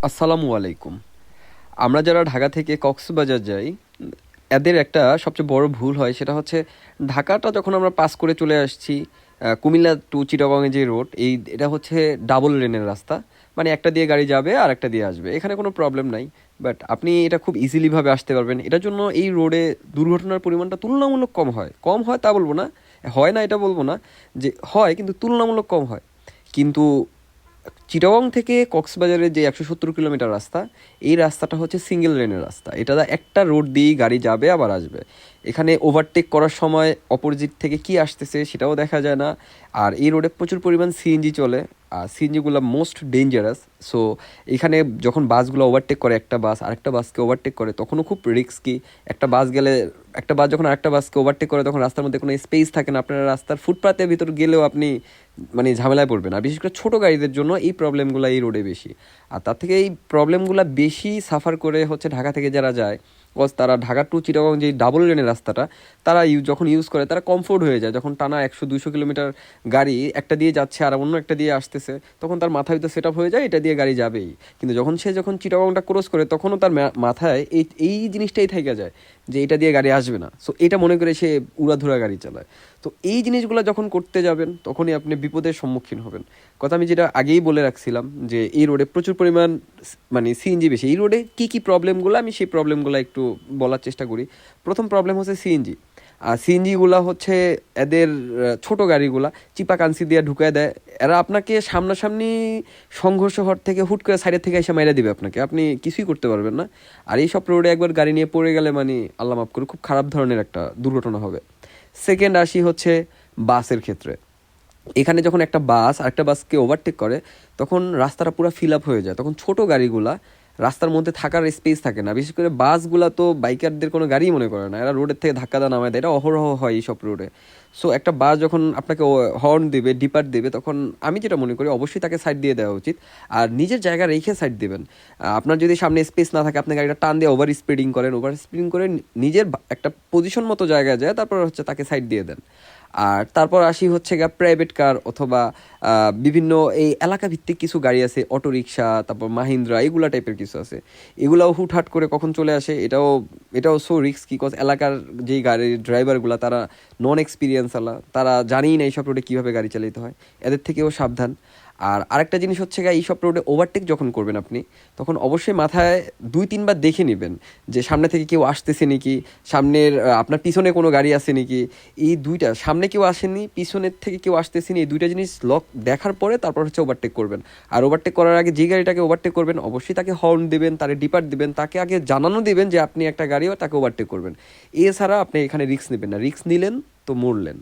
আসসালামু আলাইকুম। আমরা যারা ঢাকা থেকে কক্সবাজার যাই, এদের একটা সবচেয়ে বড় ভুল হয় সেটা হচ্ছে ঢাকাটা যখন আমরা পাস করে চলে আসছি, কুমিল্লা টু চিটাগংয়ে যে রোড এটা হচ্ছে ডাবল লেনের রাস্তা। মানে একটা দিয়ে গাড়ি যাবে আর একটা দিয়ে আসবে, এখানে কোনো প্রবলেম নাই। বাট আপনি এটা খুব ইজিলিভাবে আসতে পারবেন। এটার জন্য এই রোডে দুর্ঘটনার পরিমাণটা তুলনামূলক কম হয়। কম হয় তা বলবো না, হয় না এটা বলবো না, যে হয় কিন্তু তুলনামূলক কম হয়। কিন্তু চিটাগং থেকে কক্সবাজারের যে 170 কিলোমিটার রাস্তা, এই রাস্তাটা হচ্ছে সিঙ্গেল লেনের রাস্তা। এটা একটা রোড দিয়েই গাড়ি যাবে আবার আসবে। এখানে ওভারটেক করার সময় অপোজিট থেকে কি আসতেছে সেটাও দেখা যায় না। আর এই রোডে প্রচুর পরিমাণ সিএনজি চলে, আর সিএনজিগুলো মোস্ট ডেঞ্জারাস। সো এখানে যখন বাসগুলো ওভারটেক করে, একটা বাস আরেকটা বাসকে ওভারটেক করে, তখনও খুব রিস্কি। একটা বাস গেলে, একটা বাস যখন আরেকটা বাসকে ওভারটেক করে, তখন রাস্তার মধ্যে কোনো স্পেস থাকে না। আপনার রাস্তার ফুটপাতের ভিতর গেলেও আপনি মানে ঝামেলায় পড়বেন। আর বিশেষ করে ছোটো গাড়িদের জন্য এই প্রবলেমগুলো এই রোডে বেশি। আর তার থেকে এই প্রবলেমগুলো বেশি সাফার করে হচ্ছে ঢাকা থেকে যারা যায়, কজ তারা ঢাকা টু চিটাগং যে ডাবল লেনের রাস্তাটা তারা যখন ইউজ করে তারা কমফোর্ট হয়ে যায়। যখন টানা 100-200 কিলোমিটার গাড়ি একটা দিয়ে যাচ্ছে আর অন্য একটা দিয়ে আসতেছে, তখন তার মাথায় তো সেট আপ হয়ে যায় এটা দিয়ে গাড়ি যাবেই। কিন্তু যখন চিটাগংটা ক্রস করে, তখনও তার মাথায় এই এই জিনিসটাই থেকে যায় যে এটা দিয়ে গাড়ি আসবে না। সো এটা মনে করে সে উড়াধুরা গাড়ি চালায়। তো এই জিনিসগুলো যখন করতে যাবেন, তখনই আপনি বিপদের সম্মুখীন হবেন। কথা আমি যেটা আগেই বলে রাখছিলাম, যে এই রোডে প্রচুর পরিমাণ মানে সিএনজি বেশি। এই রোডে কী কী প্রবলেমগুলো, আমি সেই প্রবলেমগুলো একটু বলার চেষ্টা করি। প্রথম প্রবলেম হচ্ছে সিএনজি। আর সিএনজিগুলো হচ্ছে এদের ছোট গাড়িগুলা চিপা কানসি দিয়ে ঢুকায় দেয়। এরা আপনাকে সামনাসামনি সংঘর্ষ হওয়ার থেকে হুট করে সাইডের থেকে এসে মেরে দিবে আপনাকে, আপনি কিছুই করতে পারবেন না। আর এই সব রোডে একবার গাড়ি নিয়ে পড়ে গেলে মানে আল্লাহ মাফ করে খুব খারাপ ধরনের একটা দুর্ঘটনা হবে। সেকেন্ড আসি হচ্ছে বাসের ক্ষেত্রে। এখানে যখন একটা বাস আরেকটা বাসকে ওভারটেক করে, তখন রাস্তাটা পুরো ফিল আপ হয়ে যায়। তখন ছোট গাড়িগুলা রাস্তার মধ্যে থাকার স্পেস থাকে না। বিশেষ করে বাসগুলা তো বাইকারদের কোনো গাড়িই মনে করে না, এরা রোডের থেকে ধাক্কা দেওয়া নামায় দেয়। এটা অহরহ হয় এইসব রোডে। সো একটা বাস যখন আপনাকে হর্ন দেবে, ডিপার দেবে, তখন আমি যেটা মনে করি অবশ্যই তাকে সাইড দিয়ে দেওয়া উচিত। আর নিজের জায়গা রেখে সাইড দেবেন। আপনার যদি সামনে স্পেস না থাকে, আপনি গাড়িটা টান দিয়ে ওভার স্পিডিং করেন, ওভার স্পিডিং করে নিজের একটা পজিশন মতো জায়গায় যায়, তারপর হচ্ছে তাকে সাইড দিয়ে দেন। আর তারপর আসি হচ্ছে গিয়ে প্রাইভেট কার অথবা বিভিন্ন এই এলাকা ভিত্তিক কিছু গাড়ি আছে, অটোরিকশা, তারপর মাহিন্দ্রা, এগুলা টাইপের কিছু আছে। এগুলাও হুটহাট করে কখন চলে আসে, এটাও এটাও সো রিস্কি। কজ এলাকার যেই গাড়ির ড্রাইভারগুলো তারা নন এক্সপিরিয়েন্স আলা, তারা জানেই না এইসব রোডে কীভাবে গাড়ি চালাতে হয়। এদের থেকেও সাবধান। আর আরেকটা জিনিস হচ্ছে গিয়ে এইসব রোডে ওভারটেক যখন করবেন আপনি, তখন অবশ্যই মাথায় 2-3 বার দেখে নেবেন যে সামনে থেকে কেউ আসতেছে নাকি, সামনের আপনার পিছনে কোনো গাড়ি আছে নাকি। এই দুইটা, সামনে কেউ আসেনি, পিছনের থেকে কেউ আসতেছে না, এই দুইটা জিনিস দেখার পরে তারপর হচ্ছে ওভারটেক করবেন। আর ওভারটেক করার আগে যে গাড়িটাকে ওভারটেক করবেন, অবশ্যই তাকে হর্ন দেবেন, তারে ডিপার দিবেন, তাকে আগে জানানো দিবেন যে আপনি একটা গাড়িও তাকে ওভারটেক করবেন। এছাড়া আপনি এখানে রিস্ক নেবেন না, রিস্ক নিলেন তো মরলেন।